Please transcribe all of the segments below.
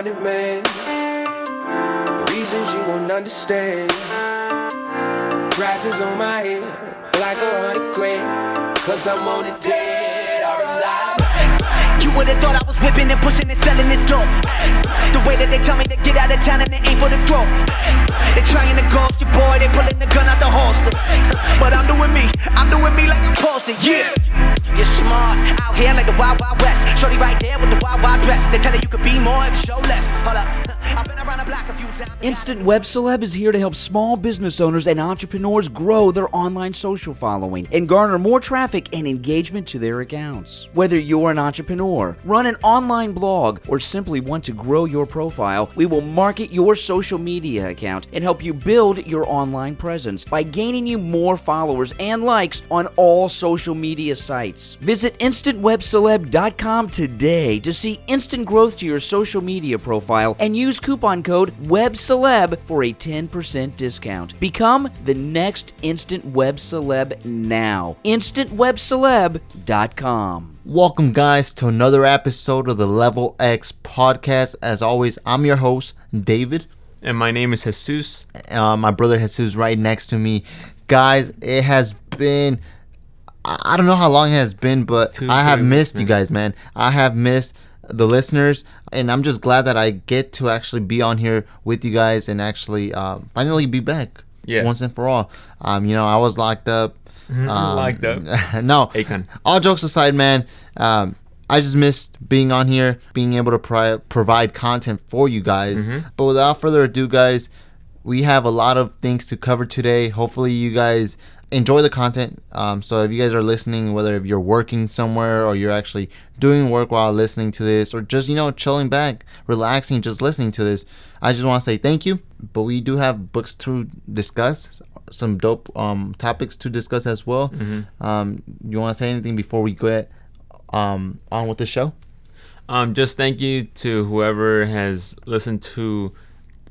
wanted man, for reasons you won't understand. Prices on my head like 100 grand, cause I'm on it dead or alive. You would've thought I was whipping and pushing and selling this dope. The way that they tell me to get out of town and they aim for the throat. They trying to ghost your boy, they pulling the gun out the holster. But I'm doing me like I'm posted, yeah. You're smart, out here like the Wild Wild West. Shorty right there with the wild wild dress. They tell you could be more if you show less. Hold up, I've been around the block a few times. Instant Web Celeb is here to help small business owners and entrepreneurs grow their online social following and garner more traffic and engagement to their accounts. Whether you're an entrepreneur, run an online blog, or simply want to grow your profile, we will market your social media account and help you build your online presence by gaining you more followers and likes on all social media sites. Visit instantwebceleb.com today to see instant growth to your social media profile and use coupon code WEBCELEB for a 10% discount. Become the next instant web celeb now. instantwebceleb.com. Welcome, guys, to another episode of the Level X Podcast. As always, I'm your host, David. And my name is Jesus. My brother Jesus right next to me. Guys, it has been... I don't know how long it has been, but I have missed you guys, man. I have missed the listeners, and I'm just glad that I get to actually be on here with you guys and actually finally be back once and for all. I was locked up. Locked up? No. Akon. All jokes aside, man, I just missed being on here, being able to provide content for you guys. But without further ado, guys, we have a lot of things to cover today. Hopefully you guys enjoy the content. So if you guys are listening, whether if you're working somewhere or you're actually doing work while listening to this, or just chilling back, relaxing, just listening to this, I just want to say thank you. But we do have books to discuss, some dope topics to discuss as well. You want to say anything before we get on with the show? Just thank you to whoever has listened to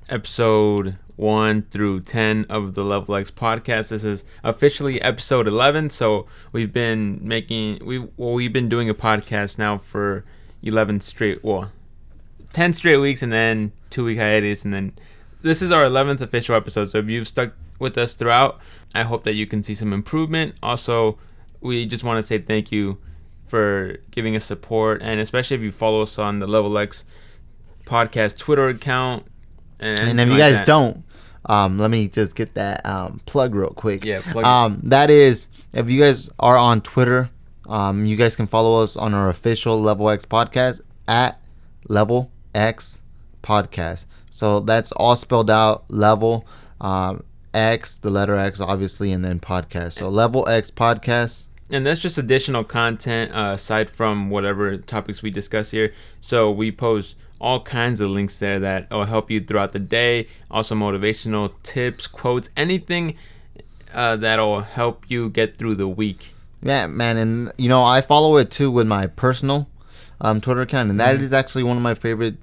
episode 1 through 10 of the Level X podcast. This is officially episode 11. So we've been doing a podcast now for 10 straight weeks, and then 2-week hiatus, and then this is our 11th official episode. So if you've stuck with us throughout, I hope that you can see some improvement. Also, we just want to say thank you for giving us support, and especially if you follow us on the Level X podcast Twitter account. And if you guys don't, let me just get that plug real quick. Yeah, plug it. That is, if you guys are on Twitter, you guys can follow us on our official Level X podcast at LevelXPodcast. So that's all spelled out, Level X, the letter X, obviously, and then podcast. So Level X Podcast. And that's just additional content aside from whatever topics we discuss here. So we post all kinds of links there that will help you throughout the day. Also motivational tips, quotes, anything that'll help you get through the week. Yeah, man. And, I follow it too with my personal Twitter account. And that is actually one of my favorite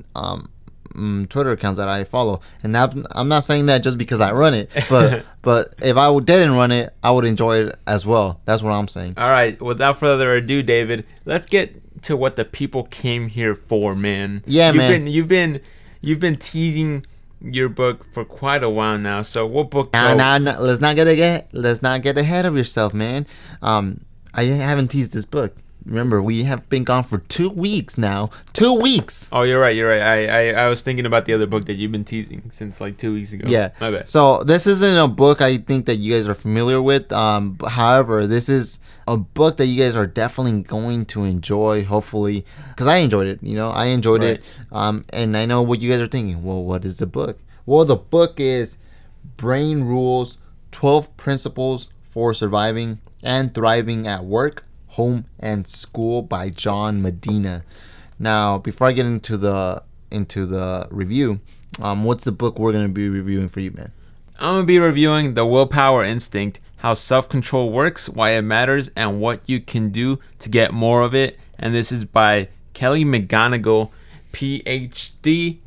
Twitter accounts that I follow. And I'm not saying that just because I run it. But but if I didn't run it, I would enjoy it as well. That's what I'm saying. All right. Without further ado, David, let's get to what the people came here for, man. Yeah, man. You've been teasing your book for quite a while now. So what book? No, let's not get ahead of yourself, man. I haven't teased this book. Remember, we have been gone for 2 weeks now. 2 weeks. Oh, you're right. I was thinking about the other book that you've been teasing since like 2 weeks ago. Yeah. My bad. So this isn't a book I think that you guys are familiar with. However, this is a book that you guys are definitely going to enjoy, hopefully, because I enjoyed it. I enjoyed it. And I know what you guys are thinking. Well, what is the book? Well, the book is Brain Rules: 12 Principles for Surviving and Thriving at Work, Home and School by John Medina. Now, before I get into the review, what's the book we're gonna be reviewing for you, man? I'm gonna be reviewing The Willpower Instinct: How Self-Control Works, Why It Matters, and What You Can Do to Get More of It. And this is by Kelly McGonigal, PhD.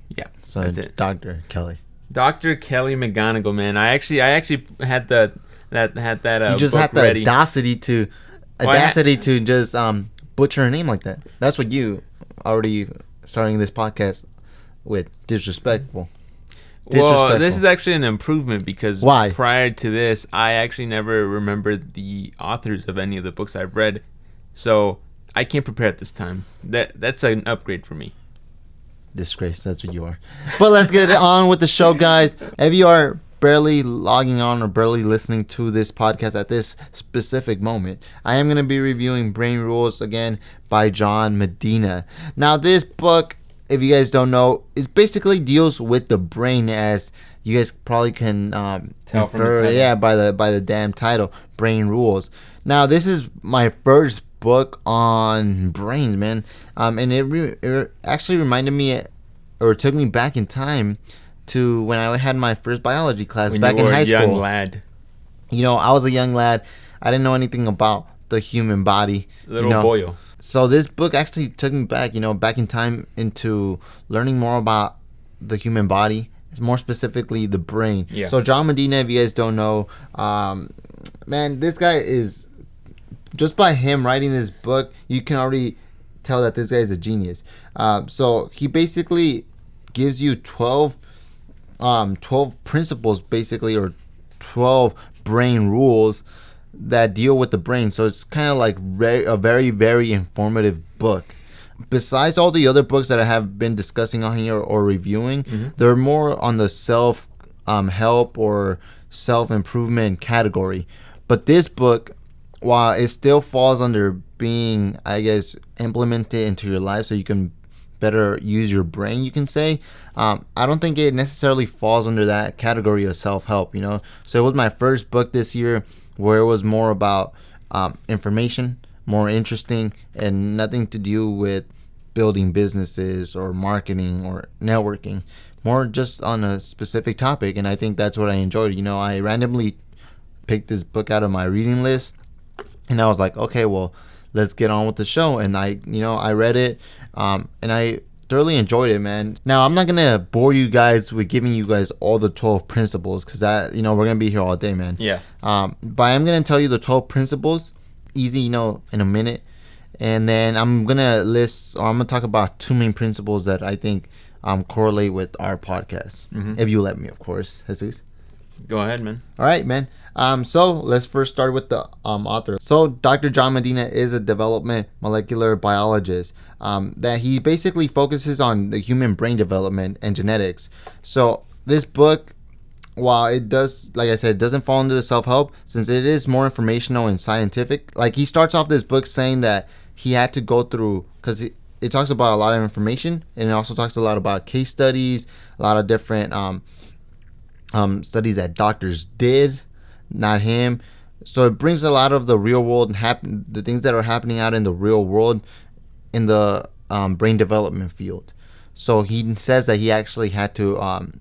Yeah, so that's it. Dr. Kelly McGonigal, man. I actually had that. You just had the ready. audacity to just butcher a name like that. That's what you already starting this podcast with disrespectful. Well, this is actually an improvement because Why? prior to this, I actually never remembered the authors of any of the books I've read. So I can't prepare at this time. That's an upgrade for me. Disgrace, that's what you are. But let's get on with the show, guys. If you are barely logging on or barely listening to this podcast at this specific moment, I am going to be reviewing Brain Rules again by John Medina. Now, this book, if you guys don't know, it basically deals with the brain, as you guys probably can Tell from the title. yeah, by the damn title, Brain Rules. Now, this is my first book on brains, man, and it actually reminded me, or took me back in time to when I had my first biology class When back you in were high a young school. lad. You know, I was a young lad. I didn't know anything about the human body. Little you know? boyo. So this book actually took me back, back in time into learning more about the human body, more specifically the brain. Yeah. So John Medina, if you guys don't know, man, this guy is, just by him writing this book, you can already tell that this guy is a genius. So he basically gives you 12 principles, basically, or 12 brain rules that deal with the brain. So it's kind of like a very, very informative book. Besides all the other books that I have been discussing on here or reviewing, they're more on the self help or self-improvement category. But this book, while it still falls under being, I guess, implemented into your life so you can better use your brain, you can say, I don't think it necessarily falls under that category of self-help, So it was my first book this year where it was more about information, more interesting, and nothing to do with building businesses or marketing or networking, more just on a specific topic. And I think that's what I enjoyed. I randomly picked this book out of my reading list, and I was like, okay, well, let's get on with the show. And I read it, and I thoroughly enjoyed it, man. Now, I'm not gonna bore you guys with giving you guys all the 12 principles, because that, we're gonna be here all day, man. Yeah. But I'm gonna tell you the 12 principles, easy, in a minute, and then I'm gonna talk about 2 main principles that I think correlate with our podcast, if you let me, of course, Jesus. Go ahead, man. All right, man. So let's first start with the author. So Dr. John Medina is a development molecular biologist that he basically focuses on the human brain development and genetics. So this book, while it does, like I said, doesn't fall into the self-help, since it is more informational and scientific. Like, he starts off this book saying that he had to go through, because it talks about a lot of information, and it also talks a lot about case studies, a lot of different studies that doctors did, not him. So it brings a lot of the real world and the things that are happening out in the real world in the brain development field. So he says that he actually had to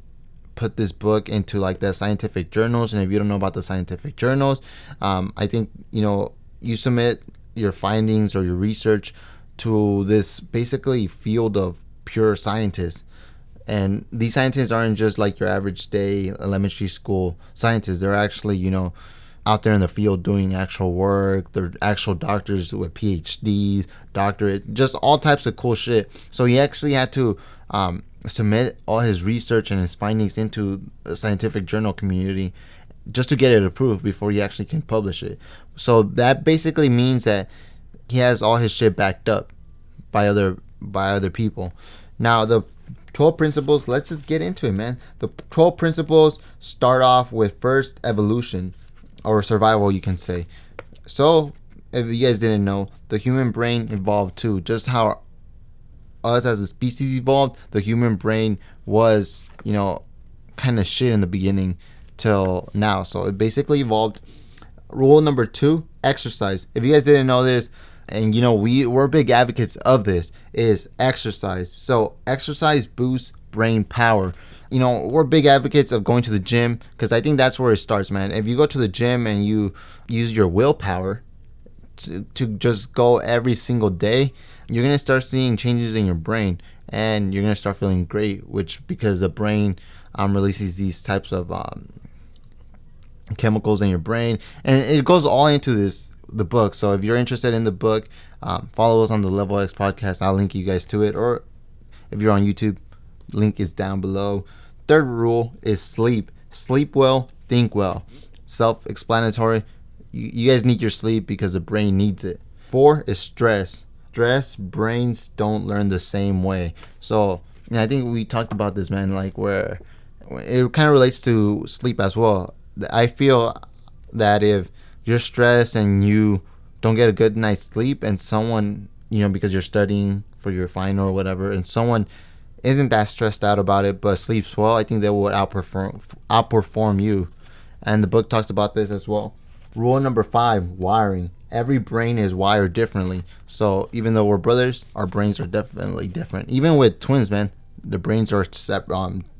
put this book into like the scientific journals. And if you don't know about the scientific journals, I think you submit your findings or your research to this basically field of pure scientists. And these scientists aren't just like your average day elementary school scientists. They're actually, out there in the field doing actual work. They're actual doctors with PhDs, doctorates, just all types of cool shit. So he actually had to submit all his research and his findings into the scientific journal community just to get it approved before he actually can publish it. So that basically means that he has all his shit backed up by other people. Now, the 12 principles, let's just get into it, man. The 12 principles start off with first, evolution, or survival, you can say. So, if you guys didn't know, the human brain evolved too. Just how us as a species evolved, the human brain was, kind of shit in the beginning till now. So it basically evolved. Rule number 2, exercise. If you guys didn't know this, and we're big advocates of this, is exercise. So exercise boosts brain power. We're big advocates of going to the gym, because I think that's where it starts, man. If you go to the gym and you use your willpower to just go every single day, you're going to start seeing changes in your brain, and you're going to start feeling great, because the brain releases these types of chemicals in your brain, and it goes all into the book. So if you're interested in the book, follow us on the LevelXPodcast. I'll link you guys to it. Or if you're on YouTube. Link is down below. Third rule is sleep. Sleep well, think well. Self-explanatory. You guys need your sleep because the brain needs it. 4 is stress. Stress, brains don't learn the same way. So I think we talked about this, man, like where it kind of relates to sleep as well. I feel that if you're stressed and you don't get a good night's sleep, and someone, because you're studying for your final or whatever, and someone isn't that stressed out about it but sleeps well, I think they will outperform you. And the book talks about this as well. Rule number 5, wiring. Every brain is wired differently. So even though we're brothers, our brains are definitely different. Even with twins, man, the brains are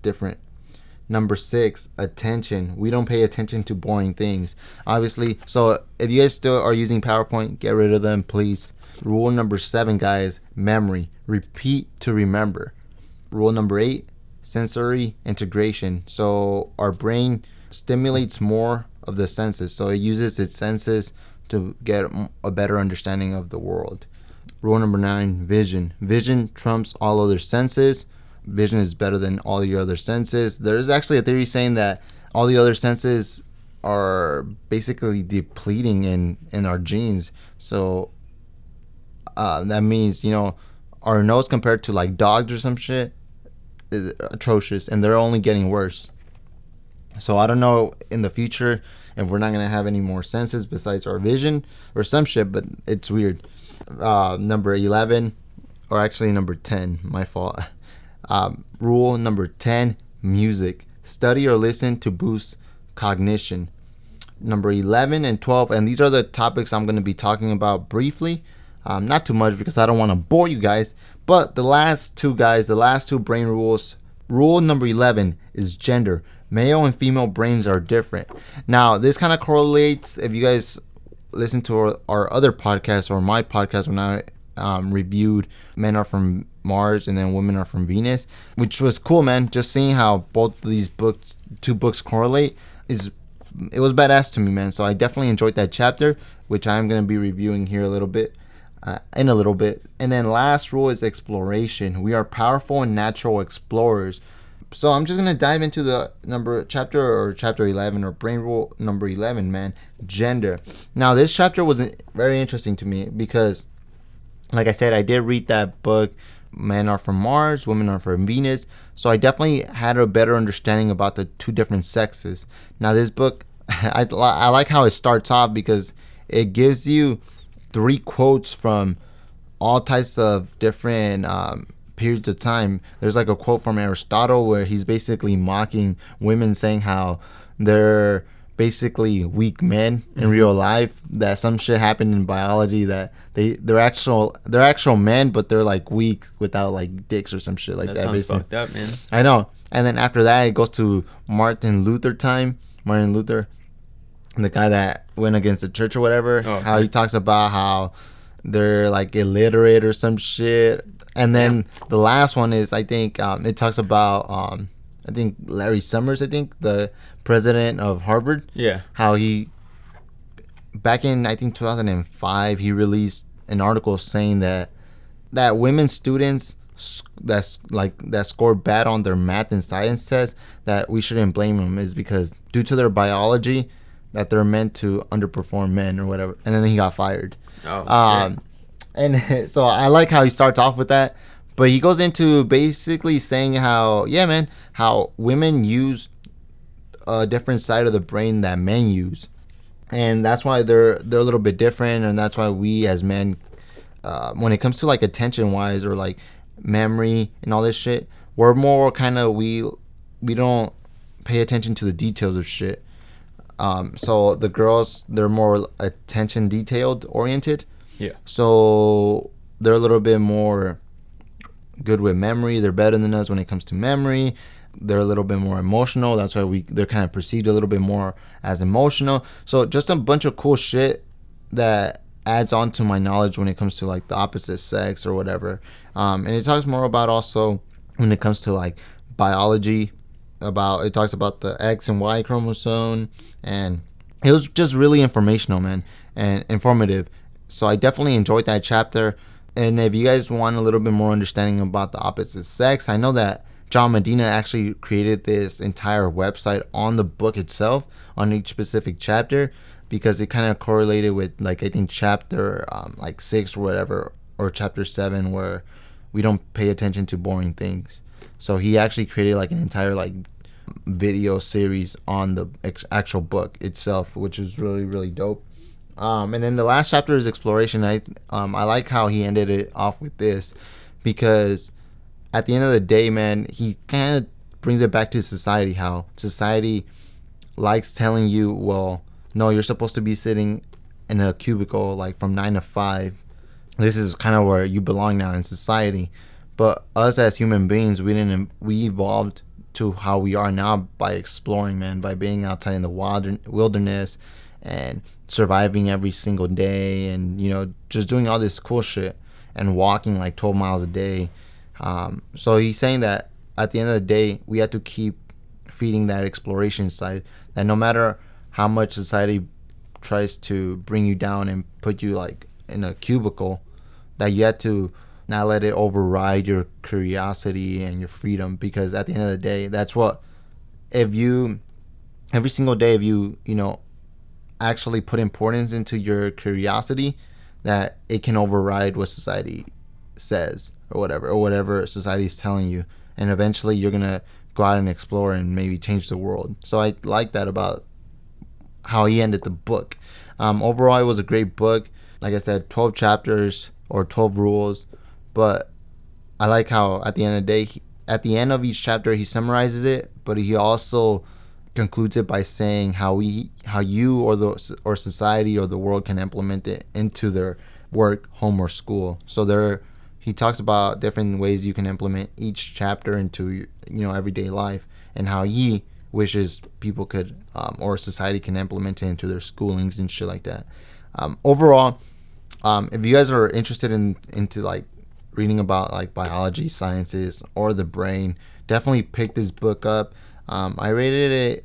different. Number 6, attention. We don't pay attention to boring things, obviously. So if you guys still are using PowerPoint, get rid of them, please. Rule number 7, guys, memory. Repeat to remember. Rule number 8, sensory integration. So our brain stimulates more of the senses. So it uses its senses to get a better understanding of the world. Rule number 9, vision. Vision trumps all other senses. Vision is better than all your other senses. There's actually a theory saying that all the other senses are basically depleting in our genes. So that means, our nose compared to like dogs or some shit is atrocious, and they're only getting worse. So I don't know in the future if we're not going to have any more senses besides our vision or some shit, but it's weird. Number 11, or actually number 10, my fault. Rule number 10, music. Study or listen to boost cognition. Number 11 and 12, and these are the topics I'm going to be talking about briefly. Not too much because I don't want to bore you guys. But the last two brain rules. Rule number 11 is gender. Male and female brains are different. Now, this kind of correlates if you guys listen to our other podcast or my podcast when I reviewed Men Are From Mars and then Women Are From Venus, which was cool, man. Just seeing how both of these two books correlate it was badass to me, man. So I definitely enjoyed that chapter, which I'm going to be reviewing here in a little bit. And then last rule is exploration. We are powerful and natural explorers. So I'm just going to dive into the chapter 11, or brain rule number 11, man. Gender. Now, this chapter was very interesting to me because, like I said, I did read that book, Men Are From Mars, Women Are From Venus. So I definitely had a better understanding about the two different sexes. Now, this book, I like how it starts off because it gives you 3 quotes from all types of different periods of time. There's like a quote from Aristotle where he's basically mocking women, saying how they're basically weak men in real life, that some shit happened in biology that they're actual men, but they're like weak without like dicks or some shit like that. Sounds basically fucked up, man. I know. And then after that it goes to Martin Luther, the guy that went against the church or whatever. How he talks about how they're like illiterate or some shit. And then the last one is, I think, it talks about I think Larry Summers, the president of Harvard. Yeah. How he, back in, I think, 2005, he released an article saying that women students that score bad on their math and science tests, that we shouldn't blame them, is because due to their biology that they're meant to underperform men or whatever. And then he got fired. And so I like how he starts off with that, but he goes into basically saying how women use a different side of the brain that men use, and that's why they're a little bit different. And that's why we as men, when it comes to like attention wise or like memory and all this shit, we're more kind of, we don't pay attention to the details of shit. So the girls, they're more attention detailed oriented. Yeah. So they're a little bit more good with memory. They're better than us when it comes to memory. They're a little bit more emotional. That's why they're kind of perceived a little bit more as emotional. So just a bunch of cool shit that adds on to my knowledge when it comes to like the opposite sex or whatever. And it talks more about also when it comes to like biology. It talks about the X and Y chromosome, and it was just really informational, man, and informative. So I definitely enjoyed that chapter. And if you guys want a little bit more understanding about the opposite sex, I know that John Medina actually created this entire website on the book itself, on each specific chapter, because it kind of correlated with, like, I think chapter like 6 or whatever, or chapter 7, where we don't pay attention to boring things. So he actually created like an entire like video series on the actual book itself, which is really, really dope. And then the last chapter is exploration. I like how he ended it off with this, because at the end of the day, man, he kind of brings it back to society, how society likes telling you, well, no, you're supposed to be sitting in a cubicle like from 9 to 5. This is kind of where you belong now in society. But us as human beings, we evolved to how we are now by exploring, man, by being outside in the wilderness and surviving every single day, and, you know, just doing all this cool shit and walking like 12 miles a day. So he's saying that at the end of the day, we have to keep feeding that exploration side, that no matter how much society tries to bring you down and put you like in a cubicle, that you have to not let it override your curiosity and your freedom. Because at the end of the day, that's what, if you every single day, if you know, actually put importance into your curiosity, that it can override what society says or whatever society is telling you, and eventually you're gonna go out and explore and maybe change the world. So I like that about how he ended the book. Overall, it was a great book. Like I said, 12 chapters or 12 rules, but I like how at the end of the day, at the end of each chapter, he summarizes it, but he also concludes it by saying how you or society or the world can implement it into their work, home, or school. So he talks about different ways you can implement each chapter into, you know, everyday life, and how he wishes people could or society can implement it into their schoolings and shit like that. Overall, if you guys are interested into like reading about like biology, sciences, or the brain, definitely pick this book up. I rated it.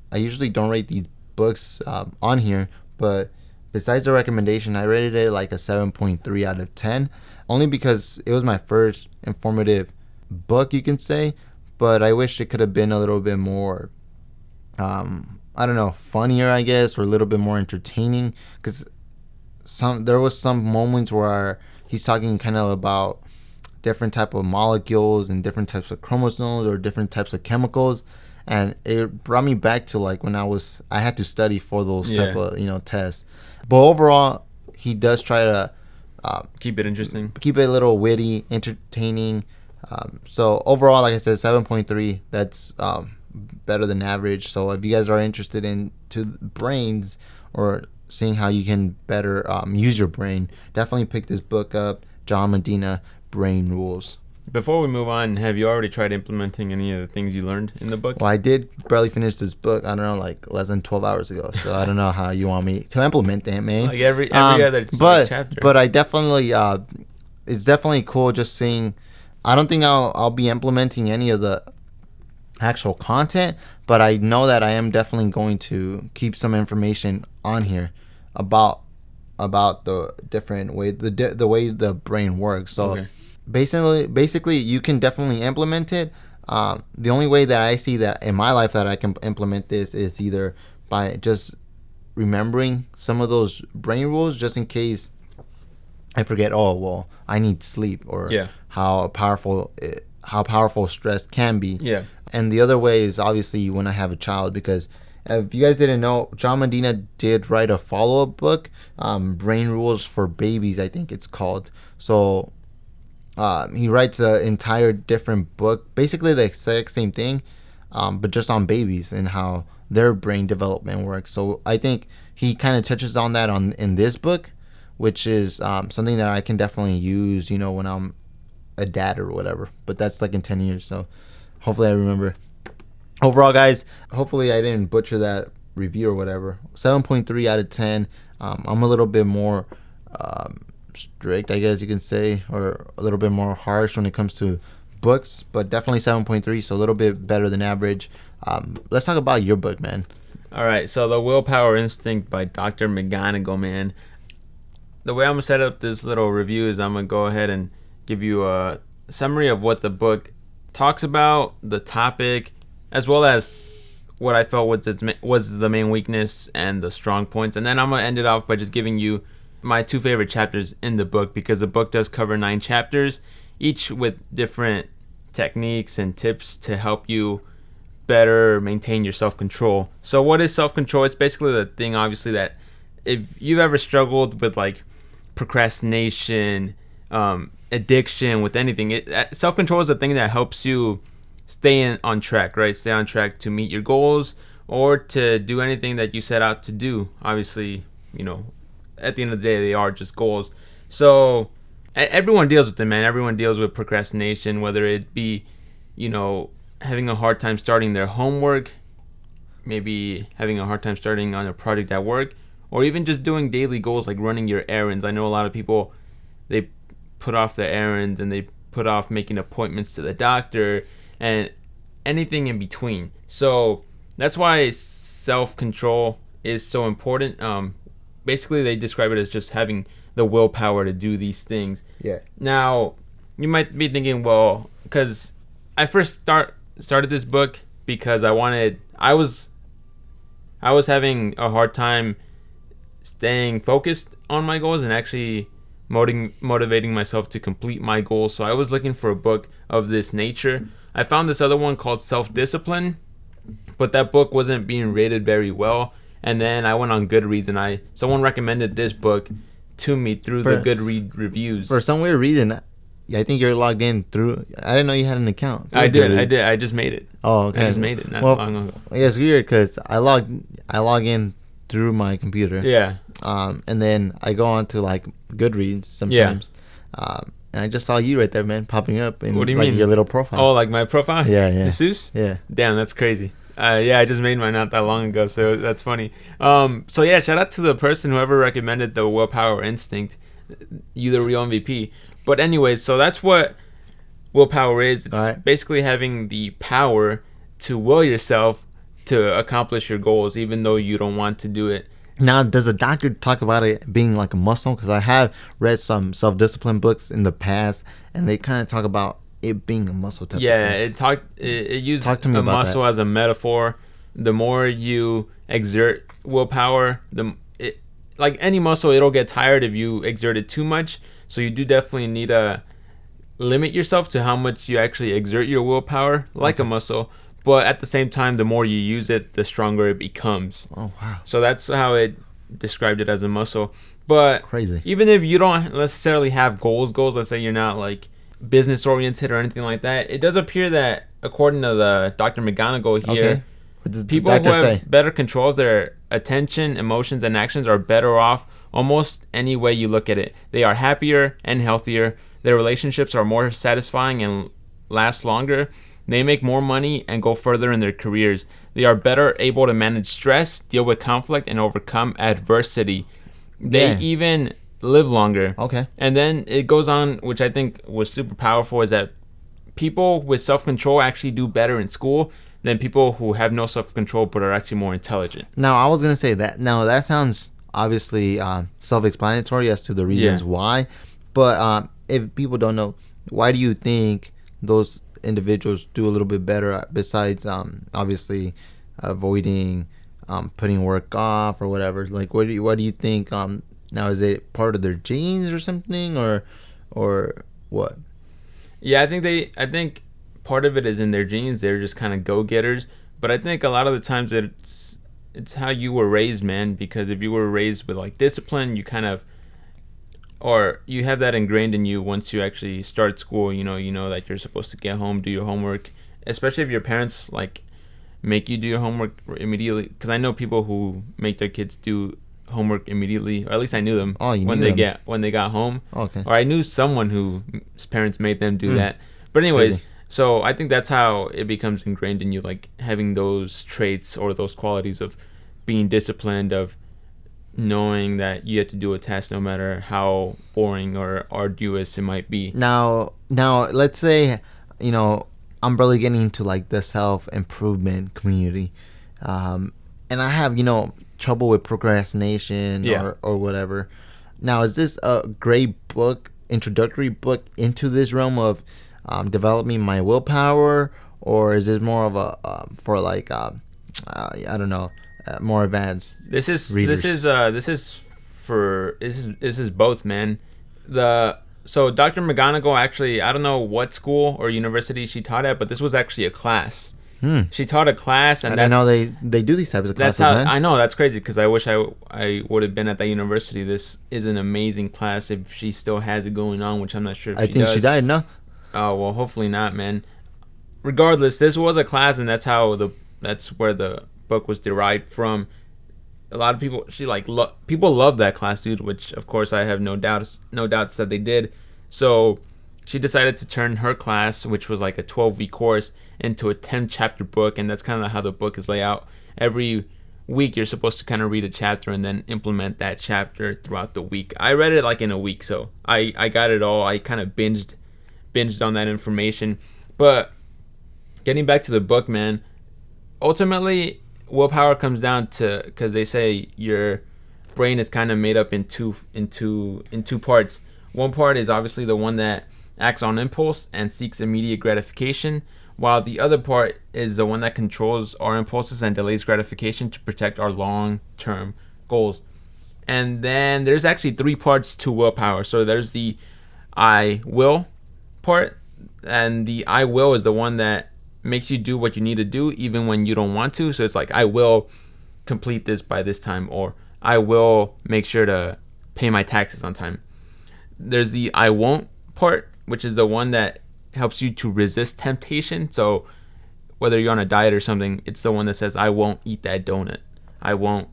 I usually don't rate these books on here, but besides the recommendation, I rated it like a 7.3 out of 10, only because it was my first informative book, you can say. But I wish it could have been a little bit more, I don't know, funnier, I guess, or a little bit more entertaining, because there was some moments where he's talking kind of about different type of molecules and different types of chromosomes or different types of chemicals, and it brought me back to like when I had to study for those type of, you know, tests. But overall, he does try to keep it interesting, keep it a little witty, entertaining. So overall, like I said, 7.3. That's better than average. So if you guys are interested into brains or seeing how you can better use your brain, definitely pick this book up, John Medina, Brain Rules. Before we move on, have you already tried implementing any of the things you learned in the book? Well, I did barely finish this book, I don't know, like less than 12 hours ago. So I don't know how you want me to implement that, man. Like every other chapter. But I definitely, it's definitely cool just seeing. I don't think I'll be implementing any of the actual content, but I know that I am definitely going to keep some information on here about the different way, the way the brain works. So okay. basically you can definitely implement it. The only way that I see that in my life that I can implement this is either by just remembering some of those brain rules, just in case I forget, oh well, I need sleep, or how powerful stress can be. Yeah. And the other way is obviously when I have a child, because if you guys didn't know, John Medina did write a follow-up book, Brain Rules for Babies, I think it's called. So he writes an entire different book, basically the exact same thing, but just on babies and how their brain development works. So I think he kind of touches on that in this book, which is something that I can definitely use, you know, when I'm a dad or whatever. But that's like in 10 years, so hopefully I remember. Overall, guys, hopefully I didn't butcher that review or whatever. 7.3 out of 10. I'm a little bit more strict, I guess you can say, or a little bit more harsh when it comes to books, but definitely 7.3, so a little bit better than average. Let's talk about your book, man. All right, so the Willpower Instinct by Dr. McGonigal, man. the way I'm gonna set up this little review is I'm gonna go ahead and give you a summary of what the book talks about, the topic, as well as what I felt was the main weakness and the strong points. And then I'm gonna end it off by just giving you my 2 favorite chapters in the book, because the book does cover 9 chapters, each with different techniques and tips to help you better maintain your self-control. So what is self-control? It's basically the thing, obviously, that if you've ever struggled with like procrastination, addiction, with anything, self-control is the thing that helps you stay on track, right? Stay on track to meet your goals or to do anything that you set out to do. Obviously, at the end of the day, they are just goals. So everyone deals with it, man. Everyone deals with procrastination, whether it be, having a hard time starting their homework, maybe having a hard time starting on a project at work, or even just doing daily goals like running your errands. I know a lot of people, they put off their errands and they put off making appointments to the doctor and anything in between. So that's why self-control is so important. Basically, they describe it as just having the willpower to do these things. Yeah. Now, you might be thinking, well, because I first started this book because I was having a hard time staying focused on my goals and actually motivating myself to complete my goals. So I was looking for a book of this nature. I found this other one called Self-Discipline, but that book wasn't being rated very well. And then I went on Goodreads and someone recommended this book to me through the Goodreads reviews. For some weird reason, I think you're logged in through. I didn't know you had an account. I did. I just made it. Oh, okay. I just made it not long ago. Yeah, it's weird because I log in through my computer. Yeah. And then I go on to like Goodreads sometimes. Yeah. And I just saw you right there, man, popping up in what do you mean? Your little profile. Oh, like my profile? Yeah, yeah. Jesus? Yeah. Damn, that's crazy. Yeah, I just made mine not that long ago, so that's funny. So yeah, shout out to the person whoever recommended the Willpower Instinct. You the real MVP. But anyways, so that's what willpower is. It's basically having the power to will yourself to accomplish your goals, even though you don't want to do it. Now, does a doctor talk about it being like a muscle? Because I have read some self-discipline books in the past, and they kind of talk about it being a muscle type. Yeah, it used a muscle as a metaphor. The more you exert willpower, like any muscle, it'll get tired if you exert it too much. So you do definitely need to limit yourself to how much you actually exert your willpower, like a muscle. But at the same time, the more you use it, the stronger it becomes. Oh, wow. So that's how it described it, as a muscle. But crazy. Even if you don't necessarily have goals, let's say you're not like business oriented or anything like that, it does appear that according to the Dr. McGonagall here, people who have better control of their attention, emotions, and actions are better off almost any way you look at it. They are happier and healthier. Their relationships are more satisfying and last longer. They make more money and go further in their careers. They are better able to manage stress, deal with conflict, and overcome adversity. They even live longer. Okay. And then it goes on, which I think was super powerful, is that people with self-control actually do better in school than people who have no self-control but are actually more intelligent. Now, I was going to say that. Now, that sounds obviously self-explanatory as to the reasons why. But if people don't know, why do you think those individuals do a little bit better besides obviously avoiding putting work off or whatever? Like, what do you think? Now, is it part of their genes or something, or what? Yeah, I think part of it is in their genes. They're just kind of go-getters. But I think a lot of the times it's how you were raised, man. Because if you were raised with like discipline, you kind of, or you have that ingrained in you once you actually start school. You know that you're supposed to get home, do your homework. Especially if your parents like make you do your homework immediately. Because I know people who make their kids do homework immediately, or at least I knew them when they got home. Okay. Or I knew someone whose parents made them do that. But anyways, crazy. So I think that's how it becomes ingrained in you, like having those traits or those qualities of being disciplined, of knowing that you have to do a task no matter how boring or arduous it might be. Now let's say I'm really getting into like the self-improvement community, and I have trouble with procrastination or whatever. Now, is this a great book, introductory book into this realm of developing my willpower, or is this more of a for like I don't know, more advanced? This is readers? this is both, man. So Dr. McGonagall, actually, I don't know what school or university she taught at, but this was actually a class. She taught a class, and I didn't know they do these types of that's classes, how man. I know. That's crazy, because I wish I would have been at that university. This is an amazing class if she still has it going on, which I'm not sure if I think does. she died, no? Oh, well, hopefully not, man. Regardless, this was a class, and that's where the book was derived from. A lot of people, people love that class, dude, which of course I have no doubts that they did. So she decided to turn her class, which was like a 12-week course, into a 10-chapter book, and that's kind of how the book is laid out. Every week you're supposed to kind of read a chapter and then implement that chapter throughout the week. I read it like in a week, so I got it all. I kind of binged on that information. But getting back to the book, man, ultimately willpower comes down to, because they say your brain is kind of made up in two parts. One part is obviously the one that acts on impulse and seeks immediate gratification, while the other part is the one that controls our impulses and delays gratification to protect our long-term goals. And then there's actually 3 parts to willpower. So there's the I will part, and the I will is the one that makes you do what you need to do even when you don't want to. So it's like, I will complete this by this time, or I will make sure to pay my taxes on time. There's the I won't part, which is the one that helps you to resist temptation. So whether you're on a diet or something, it's the one that says, I won't eat that donut, I won't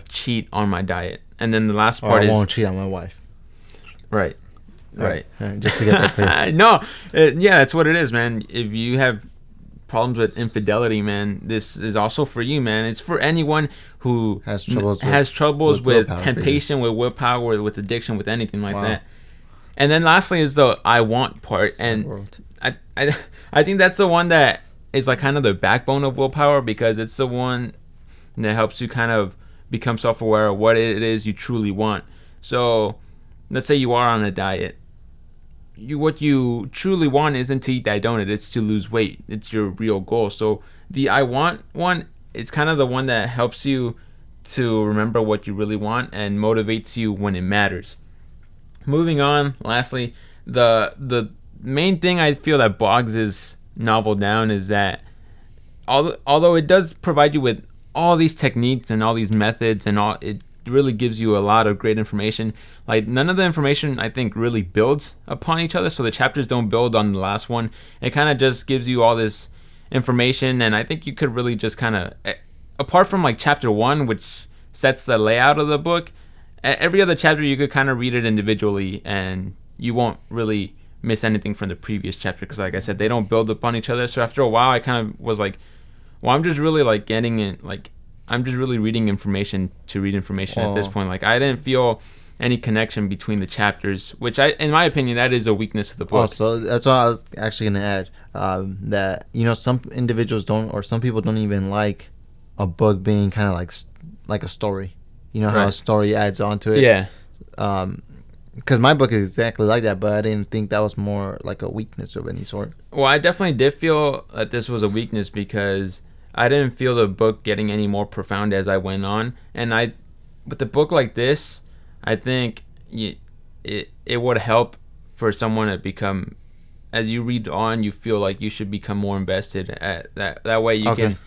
cheat on my diet. And then the last part is, I won't cheat on my wife. Right. Just to get that clear. No, yeah, that's what it is, man. If you have problems with infidelity, man, this is also for you, man. It's for anyone who has troubles with temptation, with willpower, with addiction, with anything like that. And then lastly is the I want part. And I think that's the one that is like kind of the backbone of willpower, because it's the one that helps you kind of become self-aware of what it is you truly want. So let's say you are on a diet. What you truly want isn't to eat that donut, it's to lose weight. It's your real goal. So the I want one, it's kind of the one that helps you to remember what you really want and motivates you when it matters. Moving on, lastly, the main thing I feel that bogs this novel down is that although it does provide you with all these techniques and all these methods and all, it really gives you a lot of great information. Like, none of the information I think really builds upon each other, so the chapters don't build on the last one. It kind of just gives you all this information, and I think you could really just kind of, apart from like chapter 1, which sets the layout of the book, every other chapter you could kind of read it individually and you won't really miss anything from the previous chapter, because like I said, they don't build upon each other. So after a while I kind of was like, well, I'm just really like getting it, like I'm just really reading information to read information at this point. Like, I didn't feel any connection between the chapters, which in my opinion, that is a weakness of the book. So that's what I was actually going to add. That, you know, some individuals don't, or some people don't even like a book being kind of like a story. You know how a story adds on to it? Yeah. Because my book is exactly like that, but I didn't think that was more like a weakness of any sort. Well, I definitely did feel that this was a weakness, because I didn't feel the book getting any more profound as I went on. And with a book like this, I think it would help for someone to become, as you read on, you feel like you should become more invested. At that way you can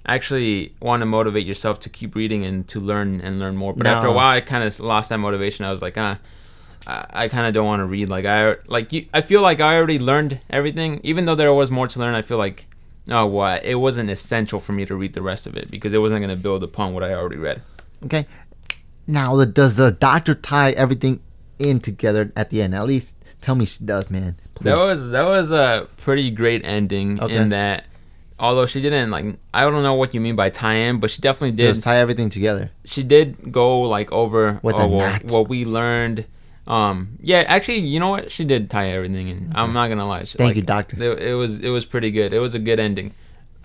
actually want to motivate yourself to keep reading and to learn more. But after a while, I kind of lost that motivation. I was like, I kind of don't want to read. I feel like I already learned everything, even though there was more to learn. I feel like, it wasn't essential for me to read the rest of it, because it wasn't going to build upon what I already read. Okay. Now, does the doctor tie everything in together at the end? At least tell me she does, man. Please. That was a pretty great ending in that, although she didn't, like, I don't know what you mean by tie in, but she definitely did. Just tie everything together. She did go like over what we learned. Actually, you know what? She did tie everything in. I'm not gonna lie. Thank you, doctor. It was pretty good. It was a good ending.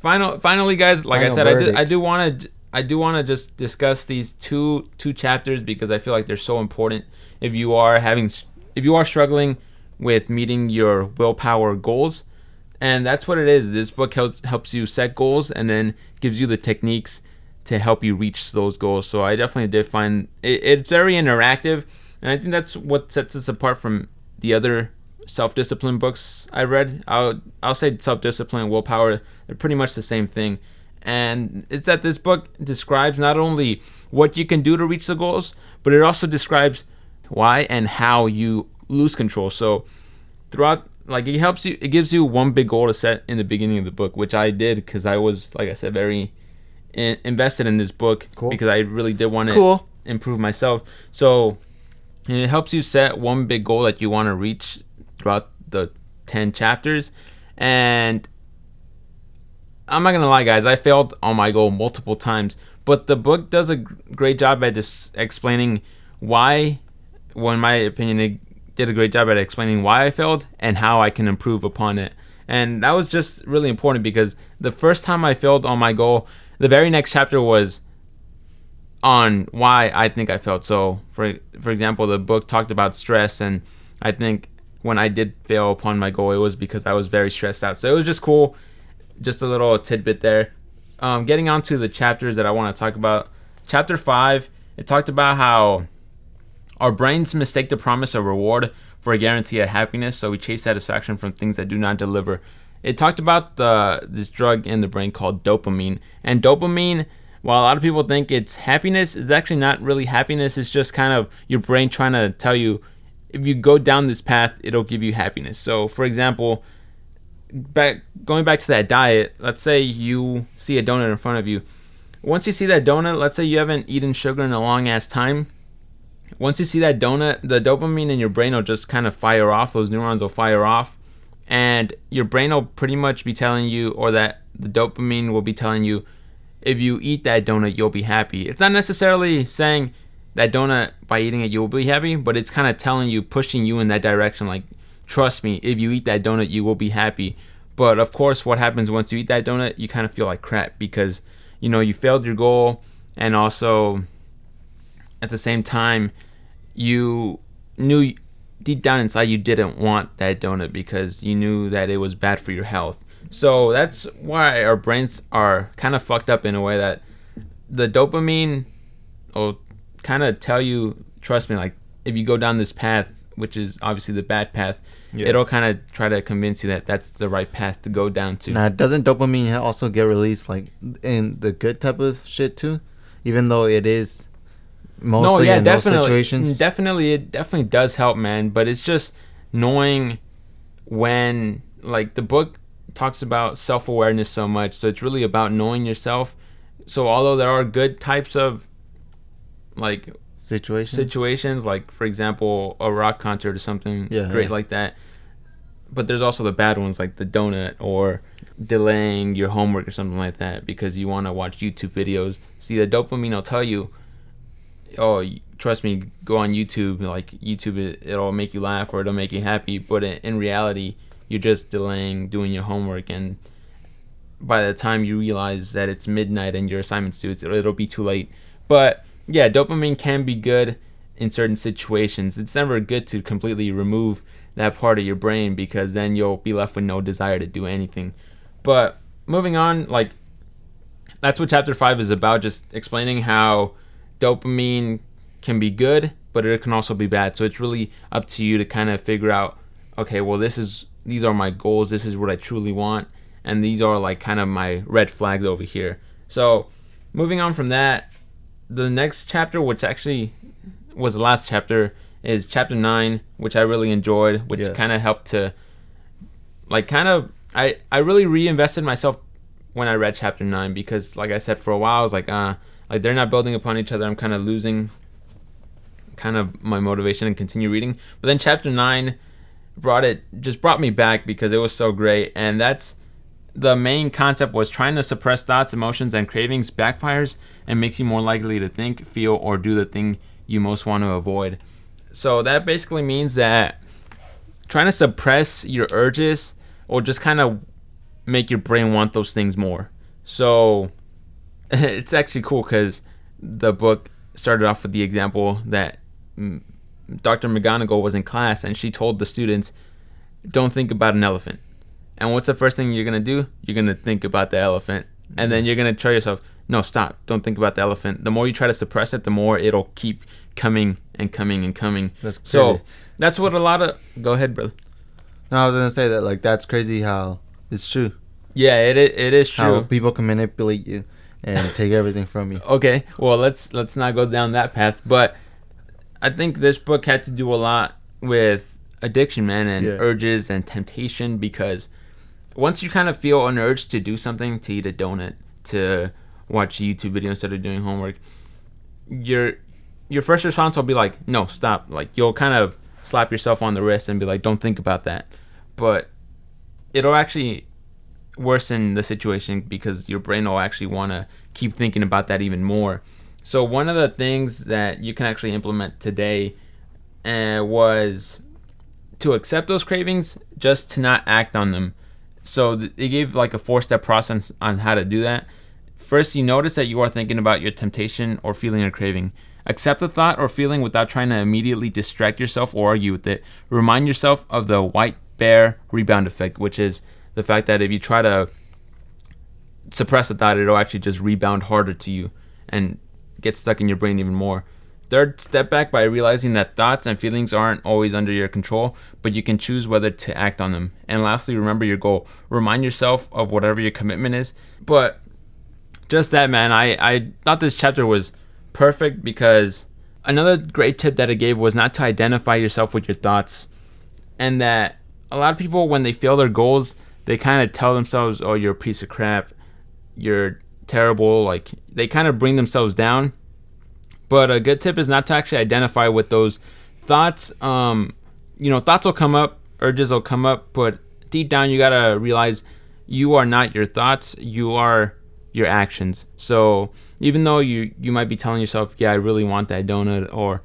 Finally, guys, like I said, I do want to I do want to just discuss these two chapters because I feel like they're so important if you are struggling with meeting your willpower goals. And that's what it is. This book helps you set goals and then gives you the techniques to help you reach those goals. So I definitely did find it's very interactive, and I think that's what sets us apart from the other self-discipline books I read. I'll say self-discipline and willpower, they're pretty much the same thing. And it's that this book describes not only what you can do to reach the goals, but it also describes why and how you lose control. So throughout, like, it gives you one big goal to set in the beginning of the book, which I did because I was, like I said, very invested in this book. Cool. Because I really did want to improve myself. So it helps you set one big goal that you want to reach throughout the 10 chapters. And I'm not gonna lie, guys, I failed on my goal multiple times, but the book does a great job at just explaining why. Well, in my opinion, it did a great job at explaining why I failed and how I can improve upon it. And that was just really important because the first time I failed on my goal, the very next chapter was on why I think I failed. So for example, the book talked about stress, and I think when I did fail upon my goal, it was because I was very stressed out. So it was just cool. Just a little tidbit there. Getting on to the chapters that I want to talk about. Chapter 5, it talked about how our brains mistake the promise of reward for a guarantee of happiness, so we chase satisfaction from things that do not deliver. It talked about this drug in the brain called dopamine. And dopamine, while a lot of people think it's happiness, it's actually not really happiness. It's just kind of your brain trying to tell you, if you go down this path, it'll give you happiness. So, for example, going back to that diet, let's say you see a donut in front of you. Once you see that donut, let's say you haven't eaten sugar in a long ass time. Once you see that donut, the dopamine in your brain will just kind of fire off. Those neurons will fire off, and your brain will pretty much be telling you, or that the dopamine will be telling you, if you eat that donut, you'll be happy. It's not necessarily saying that donut by eating it, you'll be happy, but it's kind of telling you, pushing you in that direction, like, trust me, if you eat that donut, you will be happy. But of course, what happens once you eat that donut, you kind of feel like crap because, you failed your goal, and also at the same time, you knew deep down inside you didn't want that donut because you knew that it was bad for your health. So that's why our brains are kind of fucked up in a way that the dopamine will kind of tell you, trust me, like, if you go down this path, which is obviously the bad path, it'll kind of try to convince you that that's the right path to go down to. Now, doesn't dopamine also get released like in the good type of shit too? Even though it is mostly in those situations? Definitely, it definitely does help, man. But it's just knowing when, like, the book talks about self-awareness so much, so it's really about knowing yourself. So although there are good types of, like, situations, like, for example, a rock concert or something great like that, but there's also the bad ones, like the donut or delaying your homework or something like that because you want to watch YouTube videos. See, the dopamine will tell you, oh, trust me, go on YouTube. Like, YouTube, it'll make you laugh or it'll make you happy, but in reality, you're just delaying doing your homework, and by the time you realize that it's midnight and your assignment's due, it'll be too late. But yeah, dopamine can be good in certain situations. It's never good to completely remove that part of your brain because then you'll be left with no desire to do anything. But moving on, like, that's what chapter 5 is about, just explaining how dopamine can be good, but it can also be bad. So it's really up to you to kind of figure out, okay, well, these are my goals, this is what I truly want, and these are, like, kind of my red flags over here. So moving on from that, the next chapter, which actually was the last chapter, is chapter 9, which I really enjoyed, which kind of helped to, like, I really reinvested myself when I read chapter 9 because, like I said, for a while I was like they're not building upon each other. I'm kind of losing kind of my motivation and continue reading. But then chapter 9 brought me back because it was so great. And that's the main concept was trying to suppress thoughts, emotions, and cravings backfires and makes you more likely to think, feel, or do the thing you most want to avoid. So that basically means that trying to suppress your urges or just kind of make your brain want those things more. So it's actually cool because the book started off with the example that Dr. McGonagall was in class and she told the students, don't think about an elephant. And what's the first thing you're going to do? You're going to think about the elephant. And then you're going to tell yourself, no, stop. Don't think about the elephant. The more you try to suppress it, the more it'll keep coming and coming and coming. That's crazy. So that's what a lot of... Go ahead, brother. No, I was going to say that, like, that's crazy how it's true. Yeah, it is true. How people can manipulate you and take everything from you. Okay, well, let's not go down that path. But I think this book had to do a lot with addiction, man, and urges and temptation, because once you kind of feel an urge to do something, to eat a donut, to watch a YouTube video instead of doing homework, your first response will be like, no, stop. Like, you'll kind of slap yourself on the wrist and be like, don't think about that. But it'll actually worsen the situation because your brain will actually want to keep thinking about that even more. So one of the things that you can actually implement today was to accept those cravings, just to not act on them. So they gave like a 4-step process on how to do that. First, you notice that you are thinking about your temptation or feeling or craving. Accept the thought or feeling without trying to immediately distract yourself or argue with it. Remind yourself of the white bear rebound effect, which is the fact that if you try to suppress the thought, it'll actually just rebound harder to you and get stuck in your brain even more. Third, step back by realizing that thoughts and feelings aren't always under your control, but you can choose whether to act on them. And lastly, remember your goal. Remind yourself of whatever your commitment is. But just that, man, I thought this chapter was perfect because another great tip that it gave was not to identify yourself with your thoughts. And that a lot of people, when they fail their goals, they kind of tell themselves, oh, you're a piece of crap, you're terrible. Like, they kind of bring themselves down. But a good tip is not to actually identify with those thoughts. Thoughts will come up, urges will come up, but deep down you gotta realize you are not your thoughts, you are your actions. So even though you might be telling yourself, yeah, I really want that donut, or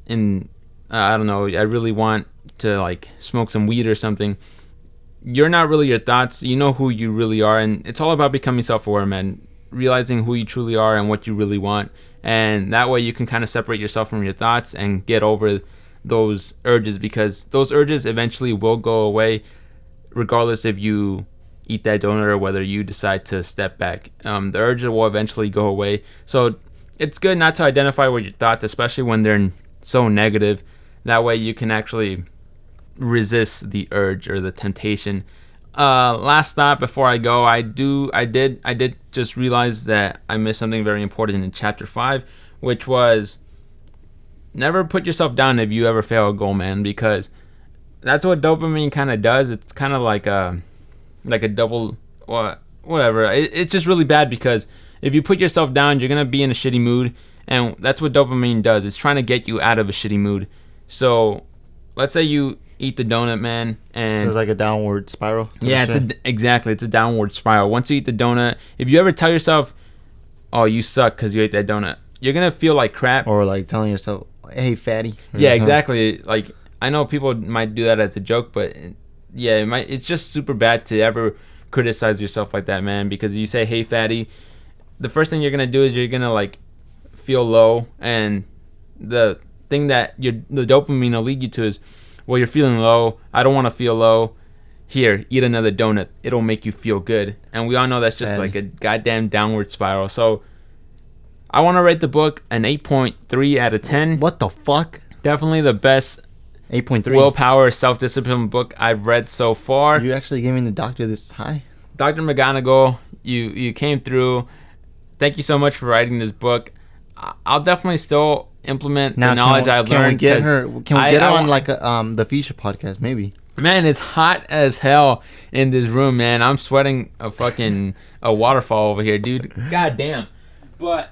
I don't know, I really want to like smoke some weed or something, you're not really your thoughts. You know who you really are, and it's all about becoming self-aware, man. Realizing who you truly are and what you really want. And that way you can kind of separate yourself from your thoughts and get over those urges, because those urges eventually will go away regardless if you eat that donut or whether you decide to step back. The urges will eventually go away. So it's good not to identify with your thoughts, especially when they're so negative. That way you can actually resist the urge or the temptation. Last thought before I go, I did just realize that I missed something very important in chapter 5, which was never put yourself down if you ever fail a goal, man, because that's what dopamine kind of does. It's kind of like a double, whatever. It's just really bad, because if you put yourself down, you're gonna be in a shitty mood, and that's what dopamine does. It's trying to get you out of a shitty mood. So let's say you eat the donut, man, and it's like a downward spiral. Yeah, it's a downward spiral. Once you eat the donut, if you ever tell yourself, oh, you suck because you ate that donut, you're gonna feel like crap. Or like telling yourself, hey, fatty. Yeah, exactly. Like, I know people might do that as a joke, but yeah, it's just super bad to ever criticize yourself like that, man, because you say, hey, fatty, the first thing you're gonna do is you're gonna like feel low, and the thing that the dopamine will lead you to is, well, you're feeling low, I don't want to feel low, here, eat another donut, it'll make you feel good. And we all know that's just like a goddamn downward spiral. So I want to rate the book an 8.3 out of 10. What the fuck? Definitely the best 8.3 willpower self-discipline book I've read so far. You actually giving the doctor this high? Dr. McGonagall, you came through. Thank you so much for writing this book. I'll definitely still implement the knowledge I've learned. Can we get her on like the future podcast, maybe? Man, it's hot as hell in this room, man. I'm sweating a waterfall over here, dude. God damn. But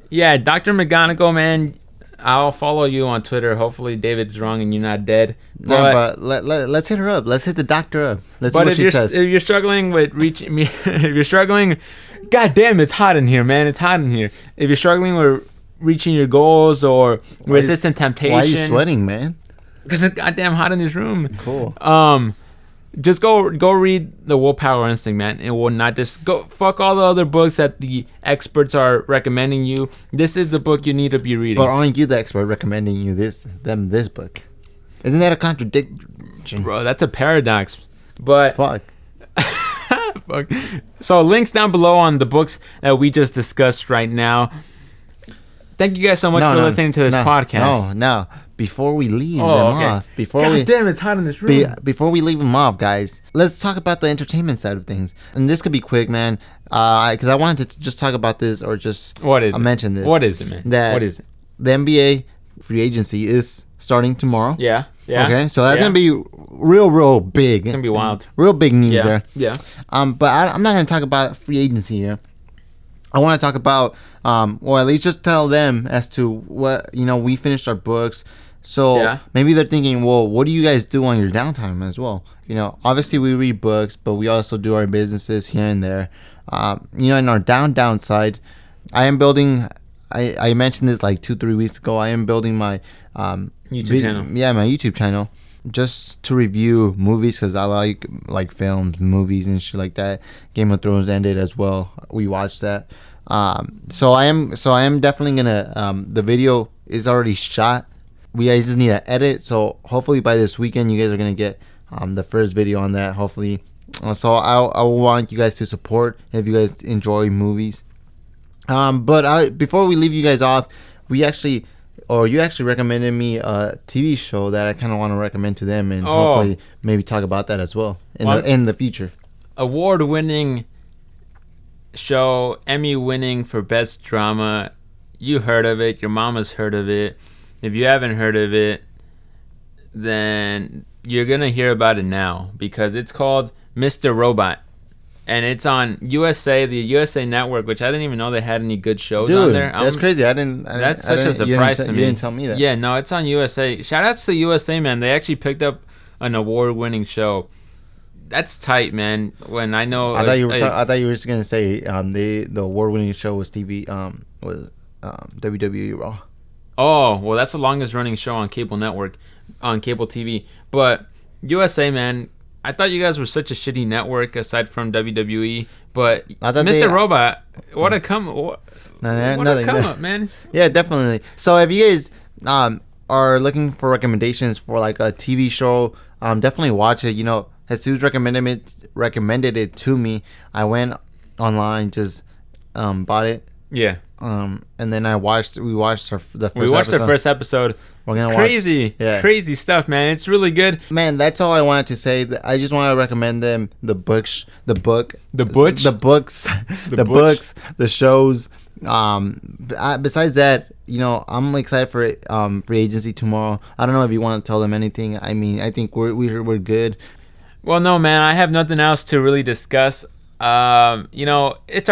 yeah, Dr. McGonagall, man, I'll follow you on Twitter. Hopefully David's wrong and you're not dead. But let's hit her up. Let's hit the doctor up. Let's see what she says. If you're struggling with reaching me, if you're struggling, god damn, it's hot in here, man. It's hot in here. If you're struggling with reaching your goals or resisting temptation. Why are you sweating, man? Because it's goddamn hot in this room. Cool. just go read the Willpower Instinct, man. It will not just go fuck all the other books that the experts are recommending you. This is the book you need to be reading. But aren't you the expert recommending you this book? Isn't that a contradiction? Bro, that's a paradox. But Fuck. fuck. So links down below on the books that we just discussed right now. Thank you guys so much for listening to this podcast. No. Before we leave them off, God damn, it's hot in this room. Before we leave them off, guys, let's talk about the entertainment side of things. And this could be quick, man. Because I wanted to just talk about this or just mention this. What is it, man? What is it? The NBA free agency is starting tomorrow. Yeah. Okay, so that's gonna be real big. It's gonna be wild. Real big news there. Yeah. But I'm not gonna talk about free agency here. I want to talk about, or at least just tell them as to what, we finished our books. So maybe they're thinking, well, what do you guys do on your downtime as well? Obviously we read books, but we also do our businesses here and there. In our downside, I am building, I mentioned this like 2-3 weeks ago. I am building my YouTube channel. Yeah, my YouTube channel. Just to review movies because I like films, movies, and shit like that. Game of Thrones ended as well. We watched that. So I am definitely gonna. The video is already shot. I just need to edit. So hopefully by this weekend, you guys are gonna get the first video on that. Hopefully. So I want you guys to support if you guys enjoy movies. But before we leave you guys off, you actually recommended me a TV show that I kind of want to recommend to them, and hopefully maybe talk about that as well in the future. Award-winning show, Emmy-winning for best drama. You heard of it. Your mama's heard of it. If you haven't heard of it, then you're gonna hear about it now because it's called Mr. Robot. And it's on USA, the USA Network, which I didn't even know they had any good shows on there. That's crazy. That's such a surprise to me. You didn't tell me that. Yeah, no, it's on USA. Shout outs to USA, man. They actually picked up an award-winning show. That's tight, man. When I know, I thought you were just gonna say the award-winning show was WWE Raw. Oh, well, that's the longest-running show on cable network, on cable TV. But USA, man. I thought you guys were such a shitty network aside from WWE, but Mr. Robot, what a come up, man. Yeah, definitely. So if you guys are looking for recommendations for like a TV show, definitely watch it. Jesus recommended it to me. I went online, just bought it. Yeah. And then we watched the first episode. We're gonna crazy stuff, man. It's really good, man. That's all I wanted to say. I just want to recommend them the books, the shows. Besides that, I'm excited for it. Free agency tomorrow. I don't know if you want to tell them anything. I mean, I think we're good. Well, no, man. I have nothing else to really discuss. It's our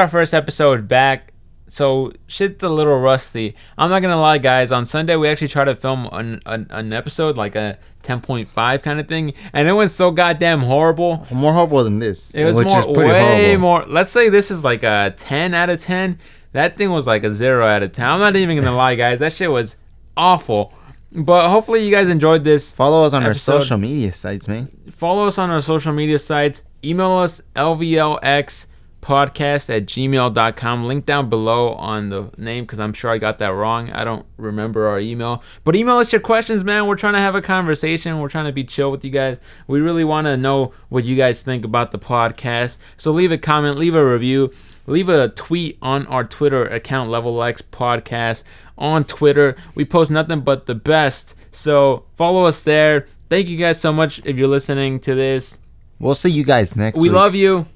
first episode back. So shit's a little rusty. I'm not gonna lie, guys. On Sunday we actually tried to film an episode, like a 10.5 kind of thing, and it went so goddamn horrible. More horrible than this. It was way more. Let's say this is like a 10 out of 10. That thing was like a 0 out of 10. I'm not even gonna lie, guys. That shit was awful. But hopefully you guys enjoyed this. Follow us on our social media sites, man. Follow us on our social media sites. Email us lvlxpodcast@gmail.com. Link down below on the name because I'm sure I got that wrong. I don't remember our email. But email us your questions, man. We're trying to have a conversation. We're trying to be chill with you guys. We really want to know what you guys think about the podcast. So leave a comment, leave a review, leave a tweet on our Twitter account, LevelXPodcast. On Twitter, we post nothing but the best. So follow us there. Thank you guys so much if you're listening to this. We'll see you guys next week. We love you.